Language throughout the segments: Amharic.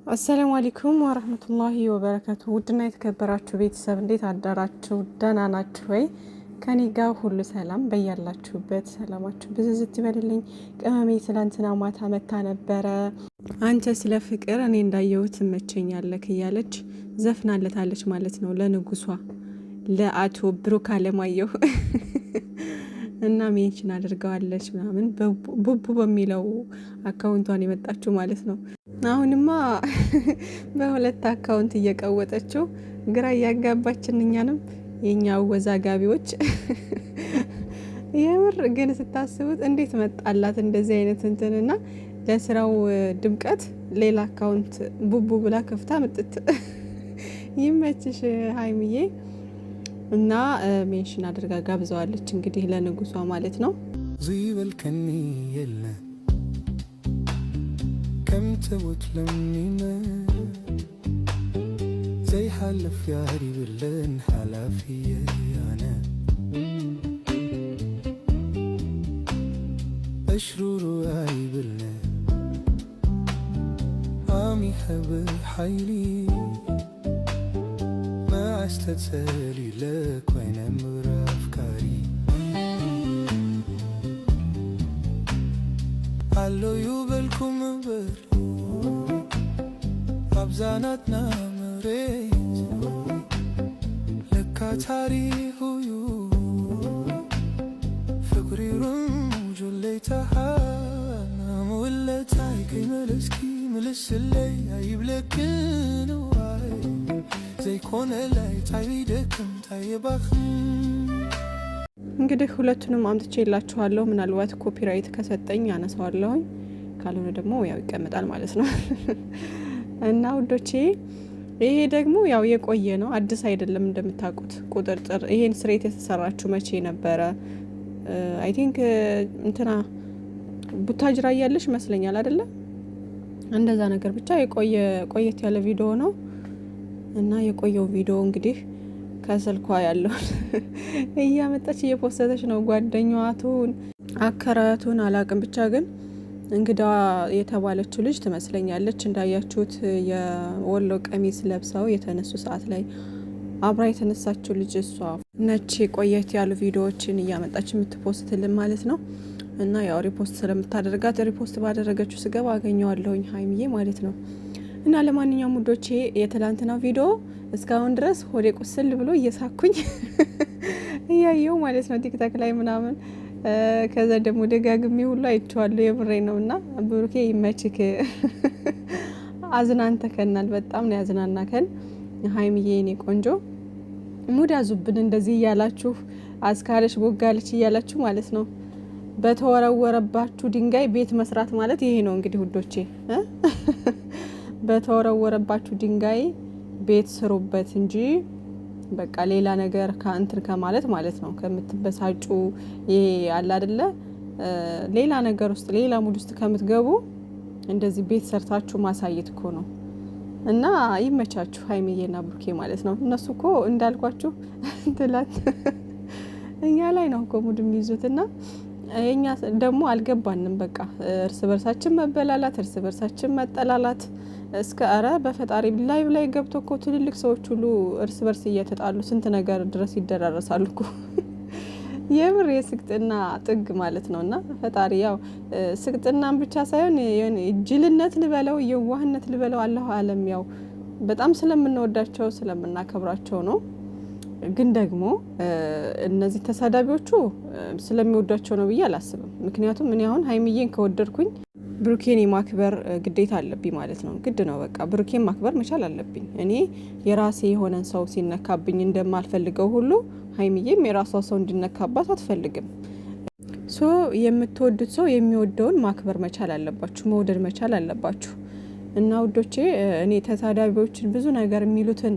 አሰላሙ አለይኩም ወራህመቱላሂ ወበረካቱ። ውድና የተከበራችሁ ቤተሰብ እንዴት አዳራችሁ? ደህና ናችሁ ወይ? ከኔ ጋር ሁሉ ሰላም፣ በያላችሁበት ሰላማችሁ ብዝዝት ይበልልኝ። ቅመሜ ትላንትና ማታ መታ ነበረ። አንተ ስለ ፍቅር እኔ እንዳየሁት ትመቸኛለህ እያለች ዘፍናለታለች ማለት ነው ለንጉሷ ለአቶ ብሩክ አለማየሁ እና ሜንሽን አድርገዋለች ምናምን ቡቡ በሚለው አካውንቷን የመጣችው ማለት ነው። አሁንማ በሁለት አካውንት እየቀወጠችው ግራ እያጋባችን እኛንም የኛ አወዛጋቢዎች። የምር ግን ስታስቡት እንዴት መጣላት እንደዚህ አይነት እንትንና ለስራው ድምቀት ሌላ አካውንት ቡቡ ብላ ከፍታ ምጥት። ይመችሽ ሀይሚዬ። እና ሜንሽን አድርጋ ጋብዘዋለች እንግዲህ ለንጉሷ ማለት ነው። ዚበልከኒ የለ ከም ተውት ለሚነ ዘይሓልፍ ያህር ይብለን ሓላፊየ ያነ እሽሩሩ ኣይብልነ ዓሚኸ ብሓይሊ ማስተተሊ ለኮይነ ምራፍካሪ አሎ ይበልኩም በር አብዛናትና መሬት ለካ ታሪኹ ዩ ፍቅሪሩም ጆለይተሃና መውለታይ ከይመለስኪ ምልስለይ አይብለክን ዋይ ዘይኮነ ላይ ታይደክም ታይባክም። እንግዲህ ሁለቱንም አምጥቼ ይላችኋለሁ። ምናልባት ኮፒራይት ከሰጠኝ ያነሳዋለሁኝ፣ ካልሆነ ደግሞ ያው ይቀመጣል ማለት ነው። እና ውዶቼ ይሄ ደግሞ ያው የቆየ ነው፣ አዲስ አይደለም። እንደምታውቁት ቁጥርጥር ይሄን ስሬት የተሰራችው መቼ ነበረ? አይ ቲንክ እንትና ቡታጅራ እያለሽ ይመስለኛል አይደለ? እንደዛ ነገር ብቻ የቆየ ቆየት ያለ ቪዲዮ ነው። እና የቆየው ቪዲዮ እንግዲህ ከስልኳ ያለውን እያመጣች እየፖስተች ነው። ጓደኛዋቱን አከራያቱን አላቅም፣ ብቻ ግን እንግዳ የተባለችው ልጅ ትመስለኛለች። እንዳያችሁት የወሎ ቀሚስ ለብሰው የተነሱ ሰዓት ላይ አብራ የተነሳችው ልጅ እሷ ነች። ቆየት ያሉ ቪዲዮዎችን እያመጣች የምትፖስትልን ማለት ነው። እና ያው ሪፖስት ስለምታደርጋት ሪፖስት ባደረገችው ስገባ አገኘዋለሁኝ ሀይሚዬ ማለት ነው። እና ለማንኛውም ውዶቼ የትላንትናው ቪዲዮ እስካሁን ድረስ ሆዴ ቁስል ብሎ እየሳኩኝ እያየው ማለት ነው ቲክታክ ላይ ምናምን። ከዛ ደግሞ ደጋግሜ ሁሉ አይቼዋለሁ። የምሬ ነው። እና ብሩኬ ይመችክ፣ አዝናንተከናል። በጣም ነው ያዝናናከን ሀይሚዬ፣ የኔ ቆንጆ። ሙድ ያዙብን እንደዚህ እያላችሁ አስካለች ቦጋለች እያላችሁ ማለት ነው። በተወረወረባችሁ ድንጋይ ቤት መስራት ማለት ይሄ ነው እንግዲህ ውዶቼ። በተወረወረባችሁ ድንጋይ ቤት ስሩበት እንጂ በቃ ሌላ ነገር ከእንትን ከማለት ማለት ነው። ከምትበሳጩ ይሄ አለ አይደለ ሌላ ነገር ውስጥ ሌላ ሙድ ውስጥ ከምትገቡ እንደዚህ ቤት ሰርታችሁ ማሳየት እኮ ነው። እና ይመቻችሁ ሀይሚዬና ብሩኬ ማለት ነው። እነሱ እኮ እንዳልኳችሁ እንትላት እኛ ላይ ነው እኮ ሙድ የሚይዙትና እኛ ደግሞ አልገባንም። በቃ እርስ በርሳችን መበላላት፣ እርስ በርሳችን መጠላላት እስከ አረ በፈጣሪ ላይቭ ላይ ገብቶ እኮ ትልልቅ ሰዎች ሁሉ እርስ በርስ እየተጣሉ ስንት ነገር ድረስ ይደራረሳሉ እኮ። የምር የስቅጥና ጥግ ማለት ነውና ፈጣሪ ያው ስቅጥናን ብቻ ሳይሆን ጅልነት ልበለው የዋህነት ልበለው አላህ አለም ያው በጣም ስለምንወዳቸው ስለምናከብራቸው ነው። ግን ደግሞ እነዚህ ተሳዳቢዎቹ ስለሚወዷቸው ነው ብዬ አላስብም። ምክንያቱም እኔ አሁን ሀይሚዬን ከወደድኩኝ ብሩኬን የማክበር ግዴታ አለብኝ ማለት ነው። ግድ ነው በቃ ብሩኬን ማክበር መቻል አለብኝ። እኔ የራሴ የሆነን ሰው ሲነካብኝ እንደማልፈልገው ሁሉ ሀይሚዬም የራሷ ሰው እንዲነካባት አትፈልግም። ሶ የምትወዱት ሰው የሚወደውን ማክበር መቻል አለባችሁ፣ መውደድ መቻል አለባችሁ። እና ውዶቼ እኔ ተሳዳቢዎችን ብዙ ነገር የሚሉትን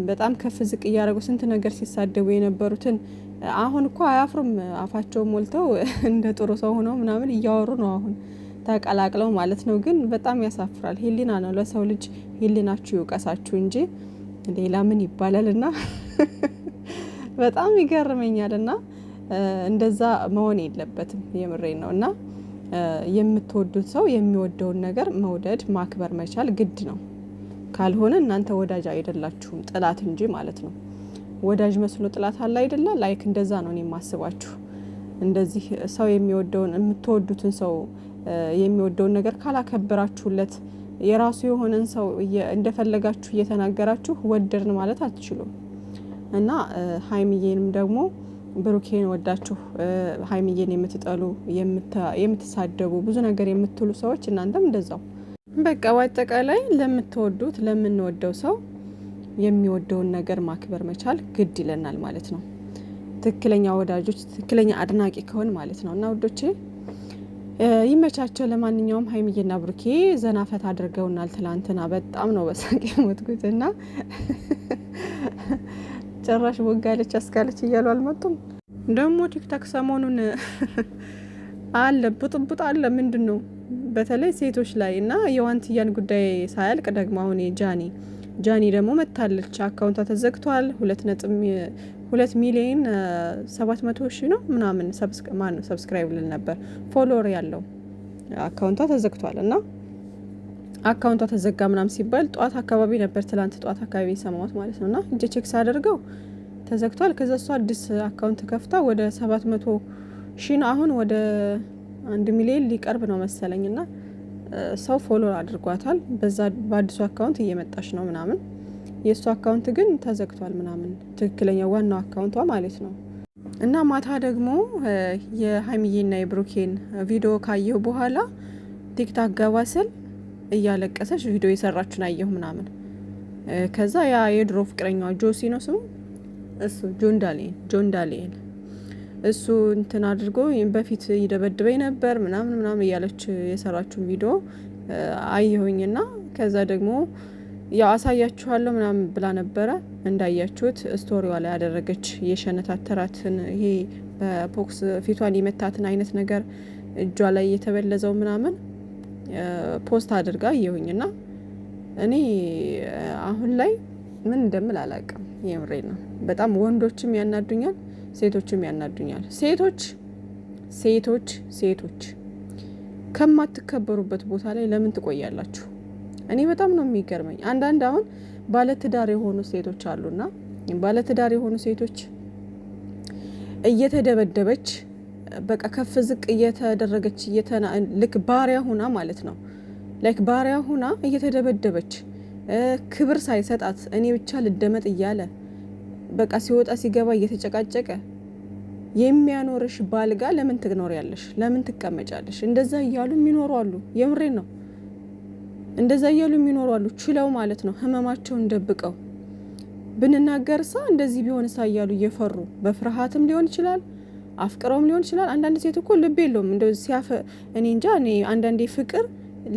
በጣም ከፍ ዝቅ እያደረጉ ስንት ነገር ሲሳደቡ የነበሩትን አሁን እኮ አያፍሩም። አፋቸው ሞልተው እንደ ጥሩ ሰው ሆነው ምናምን እያወሩ ነው አሁን ተቀላቅለው ማለት ነው። ግን በጣም ያሳፍራል። ሄሊና ነው ለሰው ልጅ ሄሊናችሁ ይውቀሳችሁ እንጂ ሌላ ምን ይባላልና በጣም ይገርመኛልና እንደዛ መሆን የለበትም። የምሬ ነውና የምትወዱት ሰው የሚወደውን ነገር መውደድ ማክበር መቻል ግድ ነው። ካልሆነ እናንተ ወዳጅ አይደላችሁም፣ ጥላት እንጂ ማለት ነው። ወዳጅ መስሎ ጥላት አለ አይደለ? ላይክ እንደዛ ነው እኔ የማስባችሁ። እንደዚህ ሰው የሚወደውን የምትወዱትን ሰው የሚወደውን ነገር ካላከበራችሁለት የራሱ የሆነን ሰው እንደፈለጋችሁ እየተናገራችሁ ወደድን ማለት አትችሉም። እና ሀይሚዬንም ደግሞ ብሩኬን ወዳችሁ ሀይሚዬን የምትጠሉ የምትሳደቡ ብዙ ነገር የምትሉ ሰዎች እናንተም እንደዛው በቃ በአጠቃላይ ለምትወዱት ለምንወደው ሰው የሚወደውን ነገር ማክበር መቻል ግድ ይለናል ማለት ነው። ትክክለኛ ወዳጆች ትክክለኛ አድናቂ ከሆን ማለት ነው። እና ውዶቼ ይመቻቸው። ለማንኛውም ሀይሚዬና ብሩኬ ዘናፈት አድርገውናል ትላንትና። በጣም ነው በሳቅ የሞትኩትና ጭራሽ ወጋለች አስካለች እያሉ አልመጡም። ደግሞ ቲክታክ ሰሞኑን አለ ብጥብጥ አለ። ምንድን ነው በተለይ ሴቶች ላይ እና የዋንትያን ጉዳይ ሳያልቅ ደግሞ አሁን ጃኒ ደግሞ መታለች። አካውንቷ ተዘግቷል። 2 ሚሊዮን 700 ሺህ ነው ምናምን ሰብስክራይብ ልል ነበር ፎሎወር ያለው አካውንቷ ተዘግቷል። እና አካውንቷ ተዘጋ ምናምን ሲባል ጧት አካባቢ ነበር ትላንት ጧት አካባቢ የሰማሁት ማለት ነው። እና እጄ ቼክ ሳደርገው ተዘግቷል። ከዛ እሷ አዲስ አካውንት ከፍታ ወደ 700 ሺህ ነው አሁን ወደ 1 ሚሊዮን ሊቀርብ ነው መሰለኝ። እና ሰው ፎሎወር አድርጓታል። በዛ በአዲሱ አካውንት እየመጣች ነው ምናምን። የእሱ አካውንት ግን ተዘግቷል ምናምን፣ ትክክለኛ ዋናው አካውንቷ ማለት ነው። እና ማታ ደግሞ የሀይሚዬና የብሩኬን ቪዲዮ ካየሁ በኋላ ቲክታክ ገባ ስል እያለቀሰች ቪዲዮ የሰራችን አየሁ ምናምን። ከዛ ያ የድሮ ፍቅረኛዋ ጆሲ ነው ስሙ፣ እሱ ጆን ዳንኤል እሱ እንትን አድርጎ በፊት ይደበድበኝ ነበር ምናምን እያለች የሰራችውን ቪዲዮ አየሁኝና ከዛ ደግሞ ያው አሳያችኋለሁ ምናምን ብላ ነበረ። እንዳያችሁት ስቶሪዋ ላይ ያደረገች የሸነታተራትን ይሄ በቦክስ ፊቷን የመታትን አይነት ነገር እጇ ላይ የተበለዘው ምናምን ፖስት አድርጋ አየሁኝና እኔ አሁን ላይ ምን እንደምል አላውቅም። የምሬ ነው። በጣም ወንዶችም ያናዱኛል፣ ሴቶችም ያናዱኛል። ሴቶች ከማትከበሩበት ቦታ ላይ ለምን ትቆያላችሁ? እኔ በጣም ነው የሚገርመኝ። አንዳንድ አሁን ባለትዳር የሆኑ ሴቶች አሉና ባለትዳር የሆኑ ሴቶች እየተደበደበች በቃ ከፍ ዝቅ እየተደረገች ልክ ባሪያ ሁና ማለት ነው። ላይክ ባሪያ ሁና እየተደበደበች ክብር ሳይሰጣት እኔ ብቻ ልደመጥ እያለ በቃ ሲወጣ ሲገባ እየተጨቃጨቀ የሚያኖርሽ ባልጋ ለምን ትኖሪያለሽ? ለምን ትቀመጫለሽ? እንደዛ እያሉ የሚኖሩ አሉ። የምሬን ነው። እንደዛ እያሉ የሚኖሩ አሉ፣ ችለው ማለት ነው። ህመማቸውን ደብቀው ብንናገርሳ እንደዚህ ቢሆንሳ እያሉ እየፈሩ በፍርሃትም ሊሆን ይችላል፣ አፍቅረውም ሊሆን ይችላል። አንዳንድ ሴት እኮ ልብ የለውም እንደዚህ እኔ እንጃ። እኔ አንዳንዴ ፍቅር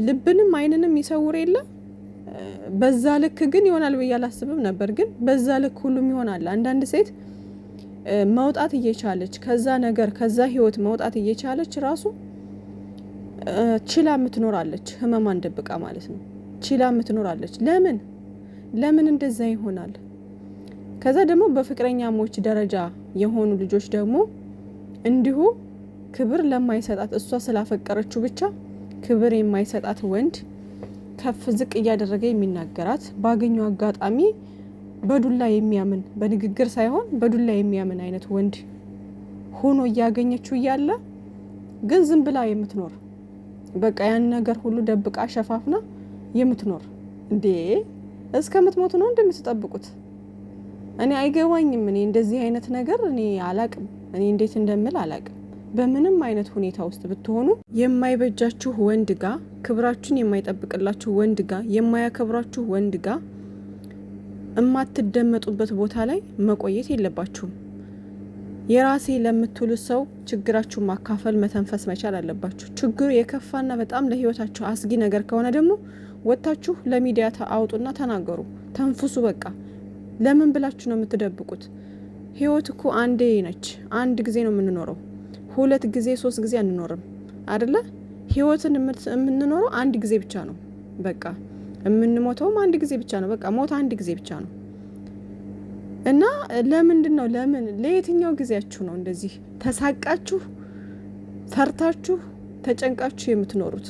ልብንም አይንንም ይሰውር የለ። በዛ ልክ ግን ይሆናል ብዬ አላስብም ነበር። ግን በዛ ልክ ሁሉም ይሆናል። አንዳንድ ሴት መውጣት እየቻለች ከዛ ነገር ከዛ ህይወት መውጣት እየቻለች ራሱ ችላ ምትኖራለች፣ ህመማን ደብቃ ማለት ነው። ችላ ምትኖራለች። ለምን እንደዛ ይሆናል? ከዛ ደግሞ በፍቅረኛሞች ደረጃ የሆኑ ልጆች ደግሞ እንዲሁ ክብር ለማይሰጣት እሷ ስላፈቀረችው ብቻ ክብር የማይሰጣት ወንድ ከፍ ዝቅ እያደረገ የሚናገራት ባገኘው አጋጣሚ በዱላ የሚያምን በንግግር ሳይሆን በዱላ የሚያምን አይነት ወንድ ሆኖ እያገኘችው እያለ ግን ዝም ብላ የምትኖር በቃ ያን ነገር ሁሉ ደብቃ ሸፋፍና የምትኖር እንዴ እስከምትሞት ነው እንደምትጠብቁት? እኔ አይገባኝም። እኔ እንደዚህ አይነት ነገር እኔ አላቅም። እኔ እንዴት እንደምል አላቅም። በምንም አይነት ሁኔታ ውስጥ ብትሆኑ የማይበጃችሁ ወንድ ጋር፣ ክብራችሁን የማይጠብቅላችሁ ወንድ ጋር፣ የማያከብራችሁ ወንድ ጋር እማትደመጡበት ቦታ ላይ መቆየት የለባችሁም። የራሴ ለምትሉት ሰው ችግራችሁን ማካፈል መተንፈስ መቻል አለባችሁ። ችግሩ የከፋና በጣም ለህይወታችሁ አስጊ ነገር ከሆነ ደግሞ ወጥታችሁ ለሚዲያ አውጡና ተናገሩ፣ ተንፍሱ። በቃ ለምን ብላችሁ ነው የምትደብቁት? ህይወት እኮ አንዴ ነች። አንድ ጊዜ ነው የምንኖረው። 2 ጊዜ 3 ጊዜ አንኖርም አይደለ? ህይወትን የምንኖረው አንድ ጊዜ ብቻ ነው። በቃ የምንሞተውም አንድ ጊዜ ብቻ ነው። በቃ ሞት አንድ ጊዜ ብቻ ነው። እና ለምንድን ነው ለየትኛው ጊዜያችሁ ነው እንደዚህ ተሳቃችሁ ፈርታችሁ ተጨንቃችሁ የምትኖሩት?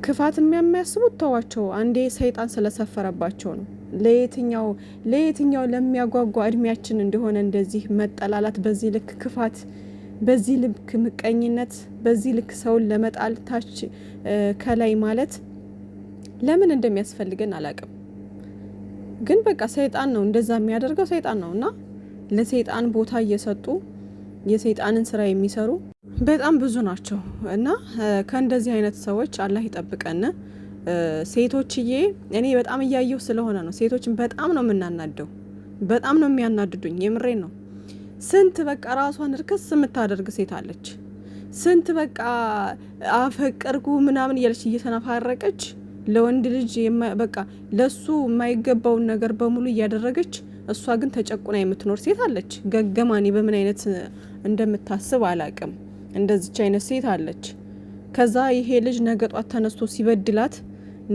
ክፋት የሚያስቡት ተዋቸው። አንዴ ሰይጣን ስለሰፈረባቸው ነው። ለየትኛው ለሚያጓጓ እድሜያችን እንደሆነ እንደዚህ መጠላላት፣ በዚህ ልክ ክፋት፣ በዚህ ልክ ምቀኝነት፣ በዚህ ልክ ሰውን ለመጣል ታች ከላይ ማለት ለምን እንደሚያስፈልገን አላቅም። ግን በቃ ሰይጣን ነው እንደዛ የሚያደርገው፣ ሰይጣን ነው። እና ለሰይጣን ቦታ እየሰጡ የሰይጣንን ስራ የሚሰሩ በጣም ብዙ ናቸው። እና ከእንደዚህ አይነት ሰዎች አላህ ይጠብቀን። ሴቶችዬ እኔ በጣም እያየሁ ስለሆነ ነው። ሴቶችን በጣም ነው የምናናደው፣ በጣም ነው የሚያናድዱኝ። የምሬን ነው። ስንት በቃ ራሷን እርክስ የምታደርግ ሴት አለች። ስንት በቃ አፈቀርኩ ምናምን እያለች እየተነፋረቀች ለወንድ ልጅ በቃ ለሱ የማይገባውን ነገር በሙሉ እያደረገች፣ እሷ ግን ተጨቁና የምትኖር ሴት አለች። ገገማኔ በምን አይነት እንደምታስብ አላቅም። እንደዚች አይነት ሴት አለች። ከዛ ይሄ ልጅ ነገጧት ተነስቶ ሲበድላት፣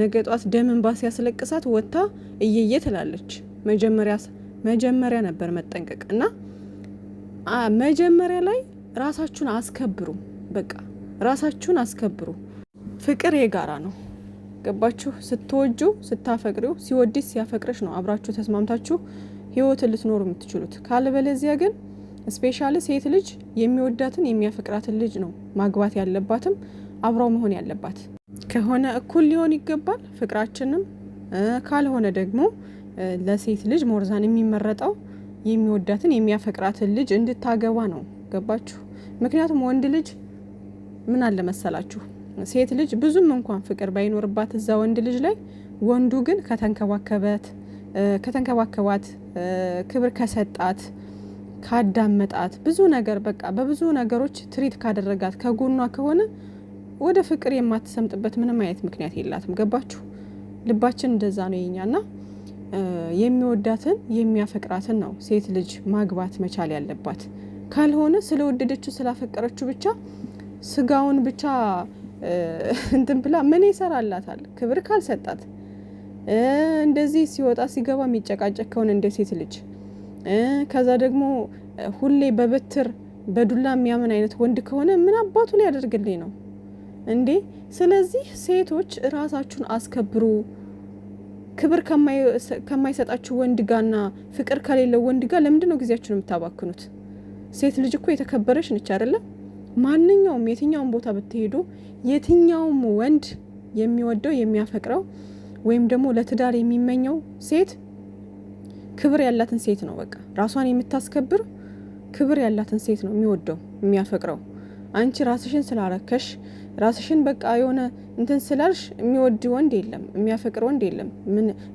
ነገጧት ደም እንባ ሲያስለቅሳት ወጥታ እየየ ትላለች። መጀመሪያ ነበር መጠንቀቅ። እና መጀመሪያ ላይ ራሳችሁን አስከብሩ። በቃ ራሳችሁን አስከብሩ። ፍቅር የጋራ ነው። ገባችሁ? ስትወጁ ስታፈቅሪው፣ ሲወድሽ ሲያፈቅርሽ ነው አብራችሁ ተስማምታችሁ ህይወትን ልትኖሩ የምትችሉት። ካልበለዚያ ግን ስፔሻሊ ሴት ልጅ የሚወዳትን የሚያፈቅራትን ልጅ ነው ማግባት ያለባትም አብራው መሆን ያለባት። ከሆነ እኩል ሊሆን ይገባል ፍቅራችንም። ካልሆነ ደግሞ ለሴት ልጅ ሞርዛን የሚመረጠው የሚወዳትን የሚያፈቅራትን ልጅ እንድታገባ ነው። ገባችሁ? ምክንያቱም ወንድ ልጅ ምን አለ መሰላችሁ፣ ሴት ልጅ ብዙም እንኳን ፍቅር ባይኖርባት እዛ ወንድ ልጅ ላይ፣ ወንዱ ግን ከተንከባከባት፣ ክብር ከሰጣት፣ ካዳመጣት፣ ብዙ ነገር በቃ በብዙ ነገሮች ትሪት ካደረጋት፣ ከጎኗ ከሆነ ወደ ፍቅር የማትሰምጥበት ምንም አይነት ምክንያት የላትም። ገባችሁ? ልባችን እንደዛ ነው የኛና የሚወዳትን የሚያፈቅራትን ነው ሴት ልጅ ማግባት መቻል ያለባት። ካልሆነ ስለወደደችው ስላፈቀረችው ብቻ ስጋውን ብቻ እንትን ብላ ምን ይሰራላታል? ክብር ካልሰጣት፣ እንደዚህ ሲወጣ ሲገባ የሚጨቃጨቅ ከሆነ እንደ ሴት ልጅ፣ ከዛ ደግሞ ሁሌ በበትር በዱላ የሚያምን አይነት ወንድ ከሆነ ምን አባቱ ሊያደርግልኝ ነው እንዴ? ስለዚህ ሴቶች ራሳችሁን አስከብሩ። ክብር ከማይሰጣችሁ ወንድ ጋርና ፍቅር ከሌለው ወንድ ጋር ለምንድን ነው ጊዜያችሁን የምታባክኑት? ሴት ልጅ እኮ የተከበረች ነች አይደለም? ማንኛውም የትኛውም ቦታ ብትሄዱ የትኛውም ወንድ የሚወደው የሚያፈቅረው ወይም ደግሞ ለትዳር የሚመኘው ሴት ክብር ያላትን ሴት ነው። በቃ ራሷን የምታስከብር ክብር ያላትን ሴት ነው የሚወደው የሚያፈቅረው። አንቺ ራስሽን ስላረከሽ ራስሽን በቃ የሆነ እንትን ስላልሽ የሚወድ ወንድ የለም፣ የሚያፈቅር ወንድ የለም።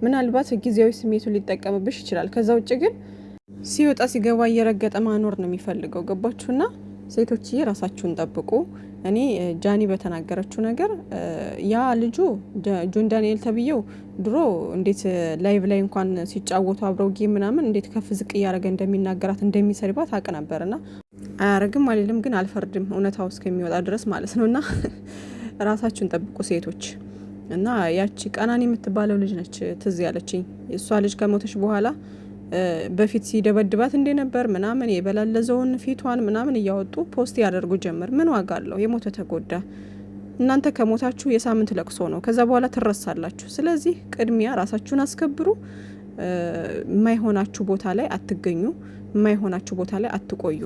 ምናልባት ጊዜያዊ ስሜቱን ሊጠቀምብሽ ይችላል። ከዛ ውጭ ግን ሲወጣ ሲገባ እየረገጠ ማኖር ነው የሚፈልገው። ገባችሁና? ሴቶችዬ ራሳችሁን ጠብቁ። እኔ ጃኒ በተናገረችው ነገር ያ ልጁ ጆን ዳንኤል ተብዬው ድሮ እንዴት ላይቭ ላይ እንኳን ሲጫወቱ አብረው ጌም ምናምን እንዴት ከፍ ዝቅ እያደረገ እንደሚናገራት እንደሚሰድባት አቅ ነበርና አያረግም አልልም፣ ግን አልፈርድም እውነታው እስከሚወጣ ድረስ ማለት ነውና ራሳችሁን ጠብቁ ሴቶች። እና ያቺ ቀናኒ የምትባለው ልጅ ነች ትዝ ያለችኝ። እሷ ልጅ ከሞተች በኋላ በፊት ሲደበድባት እንደነበር ምናምን የበላለዘውን ፊቷን ምናምን እያወጡ ፖስት ያደርጉ ጀመር። ምን ዋጋ አለው? የሞተ ተጎዳ። እናንተ ከሞታችሁ የሳምንት ለቅሶ ነው፣ ከዛ በኋላ ትረሳላችሁ። ስለዚህ ቅድሚያ ራሳችሁን አስከብሩ። የማይሆናችሁ ቦታ ላይ አትገኙ፣ የማይሆናችሁ ቦታ ላይ አትቆዩ።